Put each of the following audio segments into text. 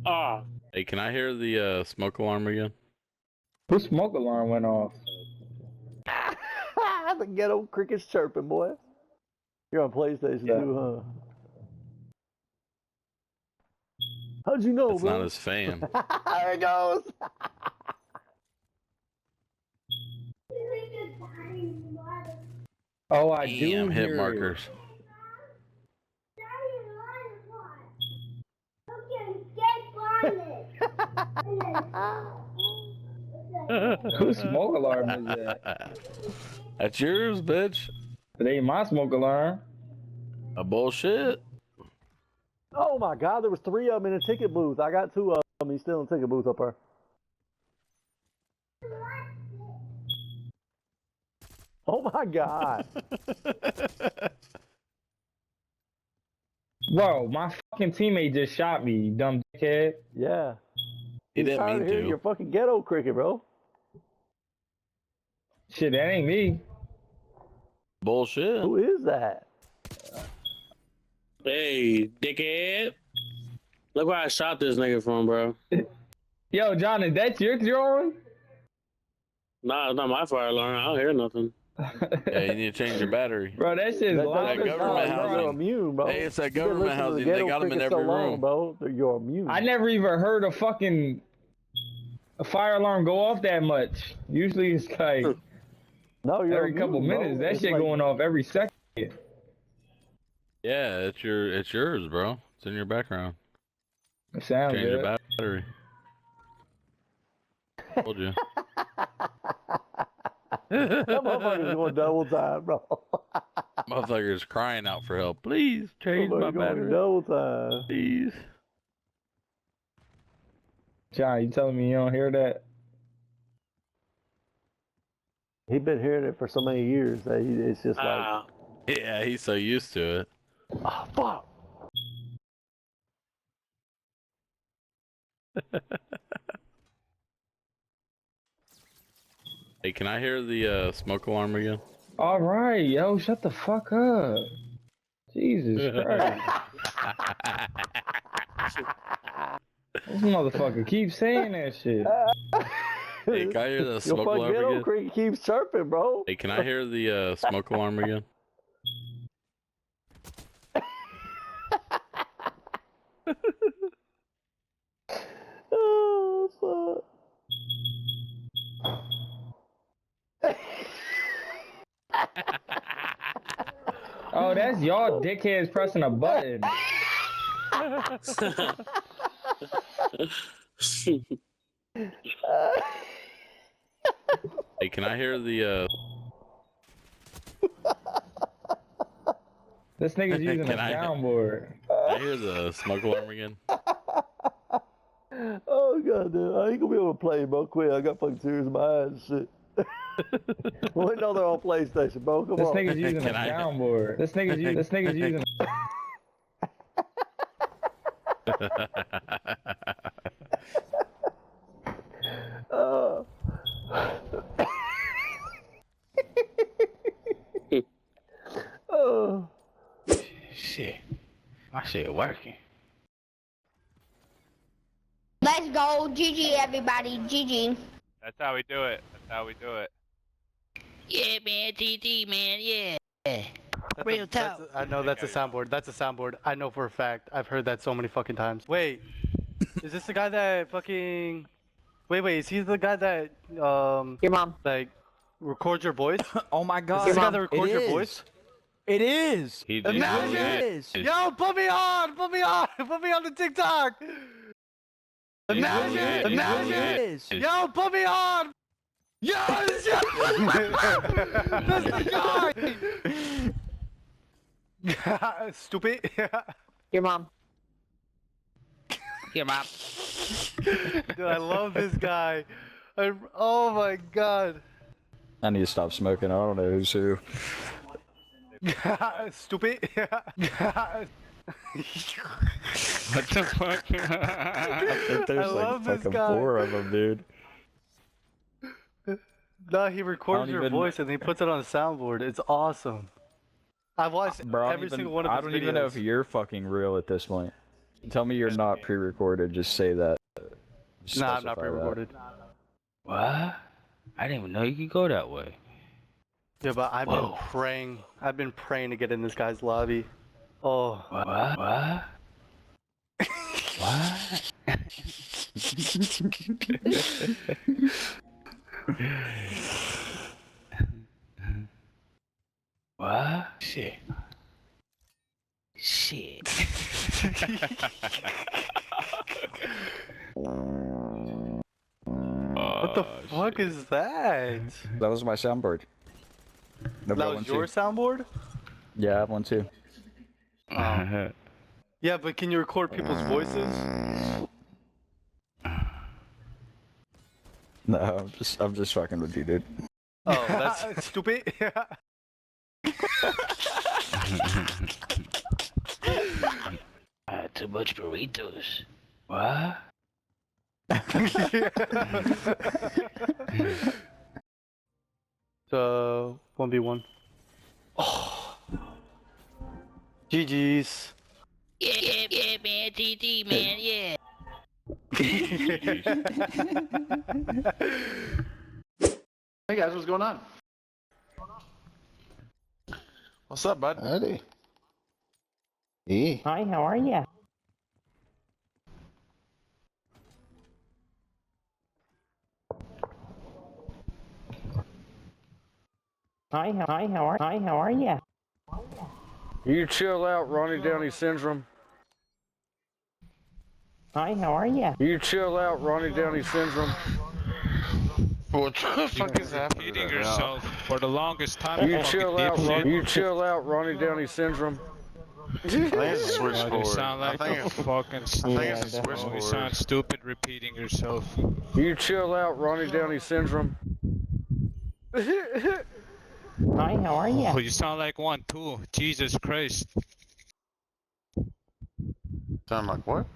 Ah. Hey, can I hear the smoke alarm again? Whose smoke alarm went off? The ghetto crickets chirping, boy. You're on PlayStation too, huh? How'd you know, It's bro? not his fan. There it goes. Oh, I do Damn, hit hear markers. it. Whose smoke alarm is that? That's yours, bitch. It ain't my smoke alarm. A bullshit. Oh my God, there was 3 of them in a ticket booth. I got 2 of them. He's still in the ticket booth up there. Oh my God. Bro, my fucking teammate just shot me, you dumb dickhead. Yeah. He He's didn't tired mean of hearing to. your fucking ghetto cricket, bro. Shit, that ain't me. Bullshit. Who is that? Hey, dickhead. Look where I shot this nigga from, bro. Yo, John, is that your drawing? Nah, it's not my fire alarm. I don't hear nothing. Yeah, you need to change your battery. Bro, that shit's loud. that government You're housing. immune, bro. Hey, it's that You've been government listening to the housing. They ghetto got 'em in cricket every so long, room. bro. You're immune. I never even heard a fucking fire alarm go off that much. Usually it's like No, you're every immune, couple minutes. bro. That It's shit like, going off every second. Yeah, it's yours, bro. It's in your background. It sounds Change good. your battery. Told you. that motherfucker's going double time, bro. Motherfucker's crying out for help. Please change my Motherfucker going battery. double time. Please. John, you telling me you don't hear that? He's been hearing it for so many years that it's just like, Ah. Yeah, he's so used to it. oh, fuck. Hey, can I hear the smoke alarm again? All right, yo, shut the fuck up. Jesus Christ. This motherfucker keeps saying that shit. Hey, can I hear the Your smoke fucking alarm ghetto again? cricket keeps chirping, bro. Hey, can I hear the smoke alarm again? Oh, fuck. Oh, that's y'all dickheads pressing a button. Hey, can I hear the This nigga's using a Can I- soundboard. Can I hear the smoke alarm again? Oh, God, dude. I ain't gonna be able to play, bro. Quit. I got fucking tears in my eyes and shit. Well, we know they're on PlayStation, bro. Come This on. nigga's using a Can I- soundboard. This nigga's using Uh. Oh. Shit. My shit working. Let's go. GG, everybody. GG. That's how we do it. That's how we do it. Yeah, man. GG, man. Yeah. That's Real a, that's talk. a, I know that's a soundboard. That's a soundboard. I know for a fact. I've heard that so many fucking times. Wait, is this the guy that fucking? Wait. Is he the guy that Your mom. like records your voice? Oh my Is god. this the guy that It records your is. voice? It is. He Imagine really it is. Yo, put me on the TikTok. Imagine It It is. Yo, put me on. Yes. That's the guy. Stupid. Your mom. Your mom. Dude, I love this guy. Oh my god. I need to stop smoking. I don't know who's who. Stupid. What the fuck? I think there's I like love this fucking guy. 4 of them, dude. No, he records your even- voice and he puts it on a soundboard. It's awesome. I've watched Bro, every single one of I his don't videos. even know if you're fucking real at this point. Tell me you're not pre-recorded. Just say that. Just Nah, I'm not specify that. pre-recorded. What? I didn't even know you could go that way. Yeah, but I've been Whoa. praying. I've been praying to get in this guy's lobby. Oh. What? What? What? What? Shit. Shit. What the fuck is that? That was my soundboard. That was your soundboard? Yeah, I have one too. Oh. Yeah, but can you record people's voices? No, I'm just fucking with you, dude. Oh, that's stupid. I had too much burritos. What? So 1v1. Oh. GG's. Yeah, man, TT, man, yeah. Hey guys, what's going on? What's up, bud? Howdy. Hey. Hi, how are ya? Hi, how are ya? You chill out, Ronnie Downey syndrome. Hi, how are ya? You chill out, Ronnie Downey syndrome. What the fuck is happening? Repeating yourself for the longest time. You chill out, you chill out, Ronnie Downey syndrome. I think it's a switchboard. You sound like a fucking. I think it's a switchboard. You sound stupid repeating yourself. You chill out, Ronnie Downey syndrome. Hi, how are ya? Oh, you sound like one too. Jesus Christ. Sound like what?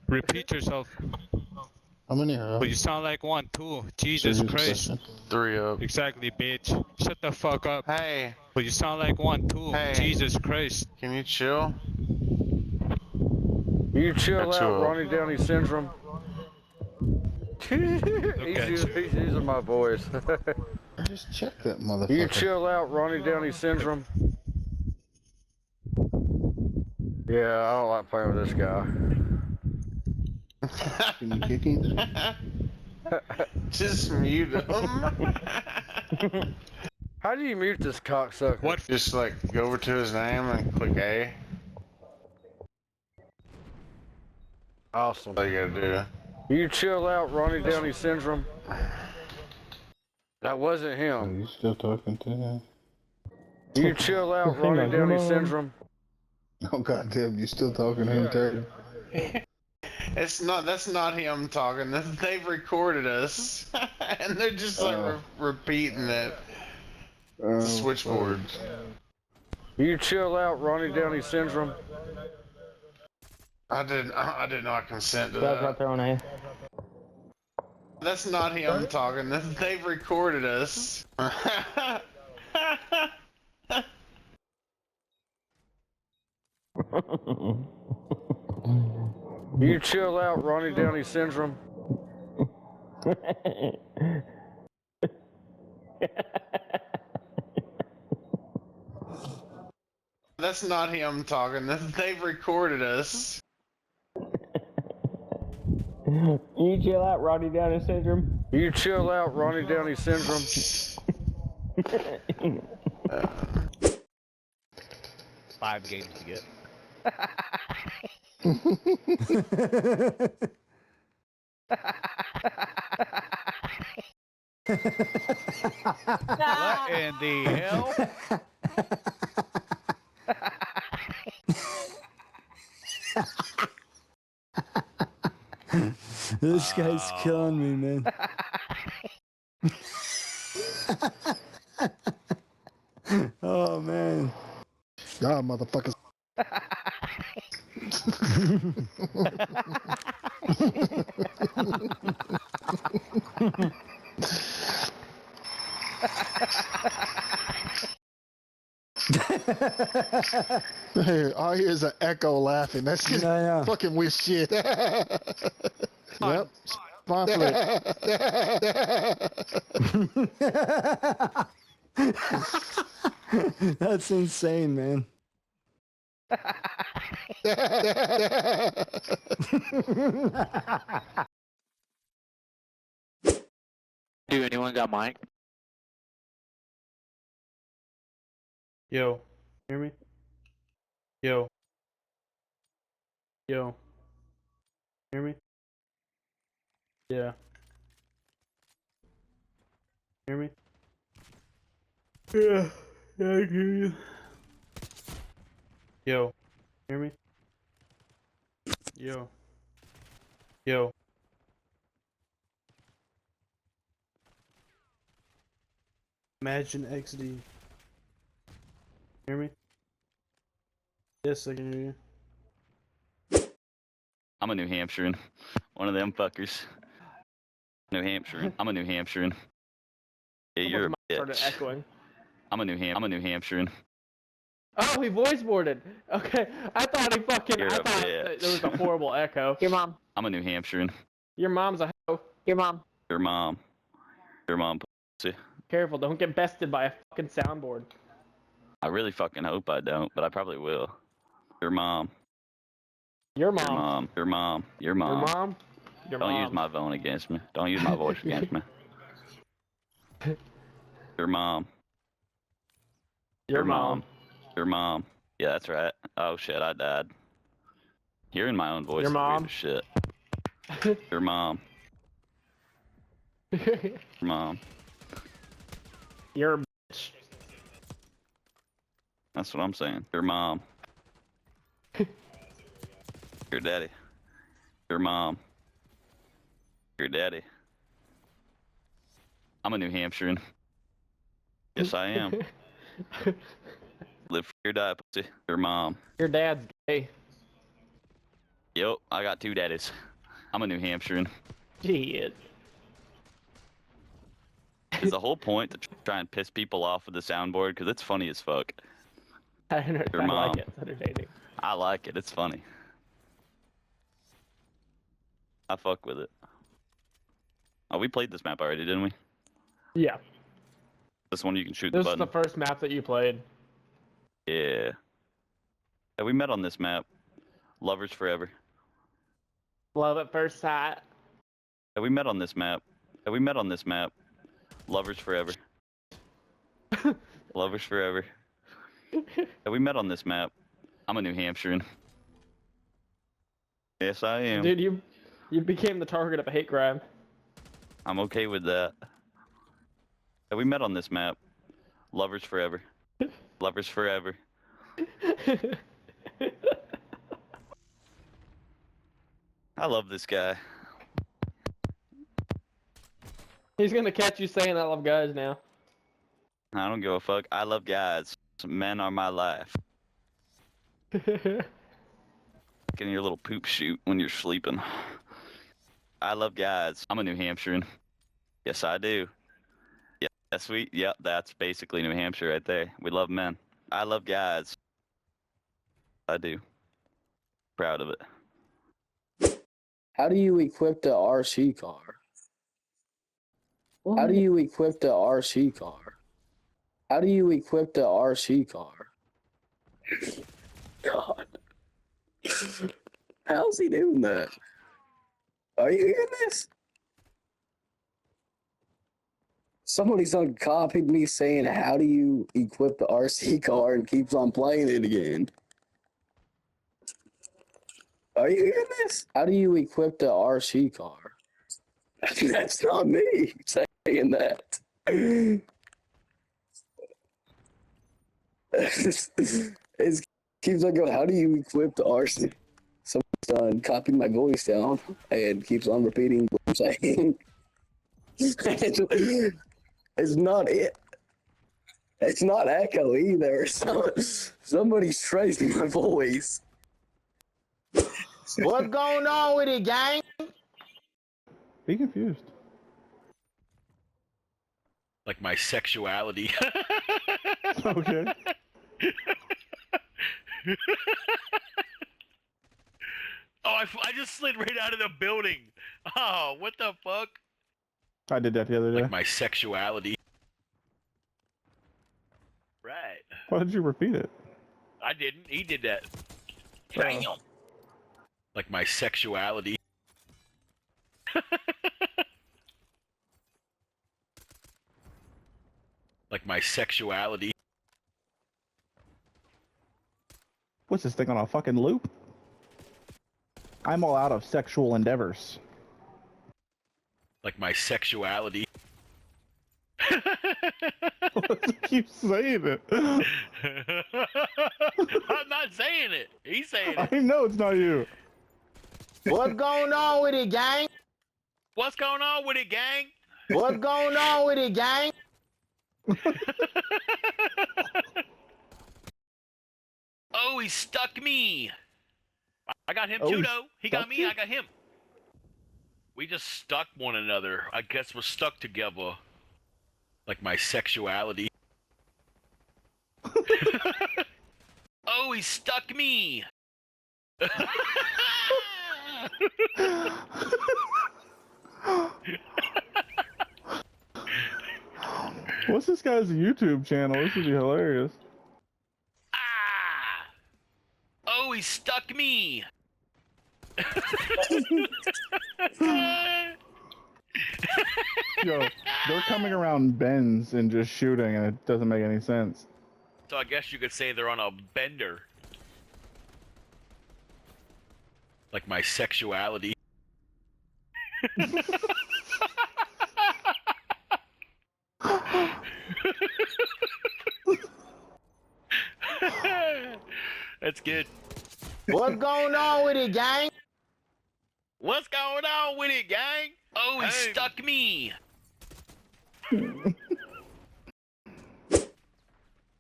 Repeat yourself. How many are Oh, you sound like one too. Jesus Christ. 3 up. Exactly, bitch. Shut the fuck up. Hey, But you sound like one too. Hey. Jesus Christ. can you chill? You chill That's out, all. Ronnie Downey syndrome. He's using my voice. Just check that motherfucker. You chill out, Ronnie Downey syndrome. Yeah, I don't like playing with this guy. Can you kick him? Just mute him. How do you mute this cocksucker? What? Just like go over to his name and click A. Awesome. That's all you gotta You chill out, Ronnie Downey syndrome. That wasn't Are him. you still talking to him? You chill out, Ronnie Downey syndrome. Oh goddamn, you still talking to him, Terry? do. It's not. That's not him talking. They've recorded us, and they're just like repeating it. The switchboard. You chill out, Ronnie Downey syndrome. I did not consent to that. throwing a. That's not him talking. They've recorded us. You chill out, Ronnie Downey syndrome. That's not him talking. They've recorded us. You chill out, Roddy Downey syndrome. You chill out, Ronnie Downey syndrome. 5 games to get. What in the hell? This guy's killing me, man. Oh man. Y'all motherfuckers. All I hear is an echo laughing. That's just Yeah. fucking weird shit. Yep. Spawn flip. That's insane, man. Do anyone got mic? Yo, hear me? Yo. Yo. Hear me? Yeah. Hear me? Yeah. Yeah, I can hear you. Yo. Hear me? Yo. Yo. Imagine XD. Hear me? Yes, I can hear you. I'm a New Hampshirean. One of them fuckers. New Hampshirean. I'm a New Hampshirean. Yeah, you're a Started bitch. echoing. I'm a New Hampshirean. Oh, he voice boarded. Okay, I thought he fucking. You're I a thought bitch. there was a horrible echo. Your mom. I'm a New Hampshirean. Your mom's a hoe. Your mom. Your mom. Your mom pussy. Careful, don't get bested by a fucking soundboard. I really fucking hope I don't, but I probably will. Your mom. Your Your mom. mom. Your mom. Your Your mom. mom. Your Don't mom. use my phone against me. Don't use my voice against me. Your mom. Your mom. Your mom. Yeah, that's right. Oh shit, I died. Hearing my own voice Your is mom. weird as shit. Your mom. Your mom. You're a bitch. That's what I'm saying. Your mom. Your daddy. Your mom. Your daddy. I'm a New Hampshirean. Yes, I am. Live free or die, pussy. Your mom. Your dad's gay. Yep, I got 2 daddies. I'm a New Hampshirean. Shit. Is the whole point to try and piss people off with the soundboard? Because it's funny as fuck. I Your mom. like it. It's entertaining. I like it. It's funny. I fuck with it. Oh, we played this map already, didn't we? Yeah. This one you can shoot This the is button. the first map that you played. Yeah. Yeah, we met on this map. Lovers forever. Love at first sight. Yeah, we met on this map. Yeah, we met on this map. Lovers forever. Lovers forever. Yeah, we met on this map. I'm a New Hampshirean. Yes, I am. Dude, you became the target of a hate crime. I'm okay with that. Yeah, we met on this map. Lovers forever. Lovers forever. I love this guy. He's gonna catch you saying I love guys now. I don't give a fuck. I love guys. Men are my life. Getting your little poop shoot when you're sleeping. I love guys. I'm a New Hampshirean. Yes, I do. Yeah, that's sweet. Yep, that's basically New Hampshire right there. We love men. I love guys. I do. Proud of it. How do you equip the RC car? How do you equip the RC car? How do you equip the RC car? God. How's he doing that? Are you hearing this? Somebody's uncopied me saying, how do you equip the RC car, and keeps on playing it again. Are you hearing this? How do you equip the RC car? That's not me saying that. It keeps on going, how do you equip the RC? Someone's done copied my voice down and keeps on repeating what I'm saying. It's not it. It's not echo either. Somebody's tracing my voice. What's going on with it, gang? Be confused. Like my sexuality. Okay. Oh, I just slid right out of the building. Oh, what the fuck? I did that the other day. Like my sexuality. Right. Why did you repeat it? I didn't. He did that. Oh. Like my sexuality. Like my sexuality. What's this thing on a fucking loop? I'm all out of sexual endeavors. Like my sexuality. Keep saying it. I'm not saying it. He's saying it. I know it's not you. What's going on with it, gang? What's going on with it, gang? What's going on with it, gang? Oh, he stuck me. I got him Oh, too, he though. He got stuck me, you? I got him. We just stuck one another. I guess we're stuck together. Like my sexuality. Oh, he stuck me. What's this guy's YouTube channel? This would be hilarious. Ah! Oh, he stuck me. Yo, they're coming around bends and just shooting, and it doesn't make any sense. So I guess you could say they're on a bender. Like my sexuality. That's good. What's going on with it, gang? What's going on with it, gang? Oh, he stuck me. Do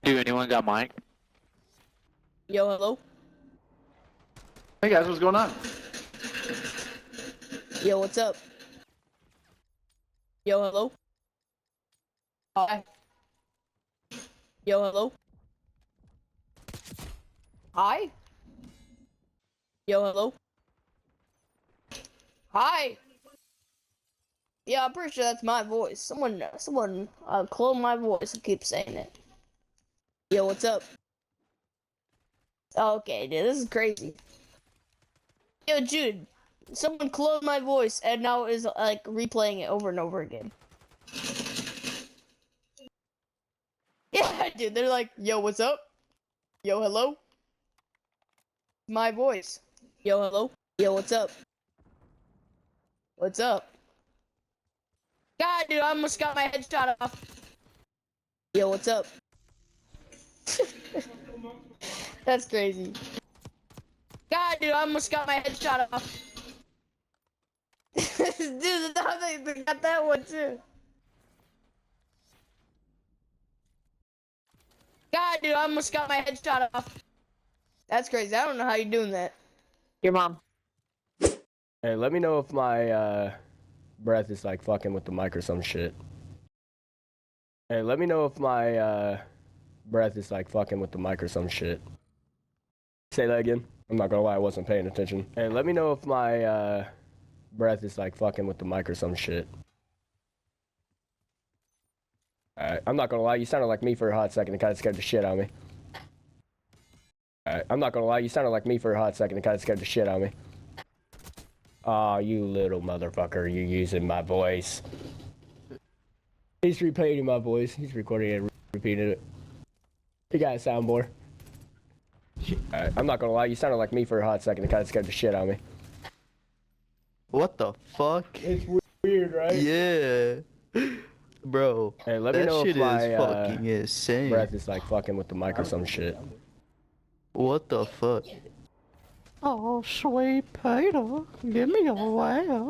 anyone got mic? Yo, hello? Hey guys, what's going on? Yo, what's up? Yo, hello? Hi. Yo, hello? Hi? Yo, hello? Hi! Yeah, I'm pretty sure that's my voice. Someone clone my voice and keep saying it. Yo, what's up? Okay, dude, this is crazy. Yo, Jude, someone cloned my voice and now is like replaying it over and over again. Yeah, dude, they're like, yo, what's up? Yo, hello? My voice. Yo, hello? Yo, what's up? What's up? God, dude, I almost got my headshot off. Yo, what's up? That's crazy. God, dude, I almost got my headshot off. Dude, now they got that one too. God, dude, I almost got my headshot off. That's crazy. I don't know how you're doing that. Your mom. Hey, let me know if my breath is like fucking with the mic or some shit. Hey, let me know if my breath is like fucking with the mic or some shit. Say that again. I'm not gonna lie, I wasn't paying attention. Hey, let me know if my breath is like fucking with the mic or some shit. Alright, I'm not gonna lie, you sounded like me for a hot second and kinda scared the shit out of me. Alright, I'm not gonna lie, you sounded like me for a hot second and kinda scared the shit out of me. Aw, you little motherfucker, you're using my voice. He's repeating my voice. He's recording it and repeating it. You got a soundboard. Alright, I'm not gonna lie, you sounded like me for a hot second and kinda scared the shit out of me. What the fuck? It's weird, right? Yeah. Bro, hey, let me that know shit if my is fucking insane. breath is like fucking with the mic or some shit. What the fuck? Oh, sweet Peter, give me a laugh.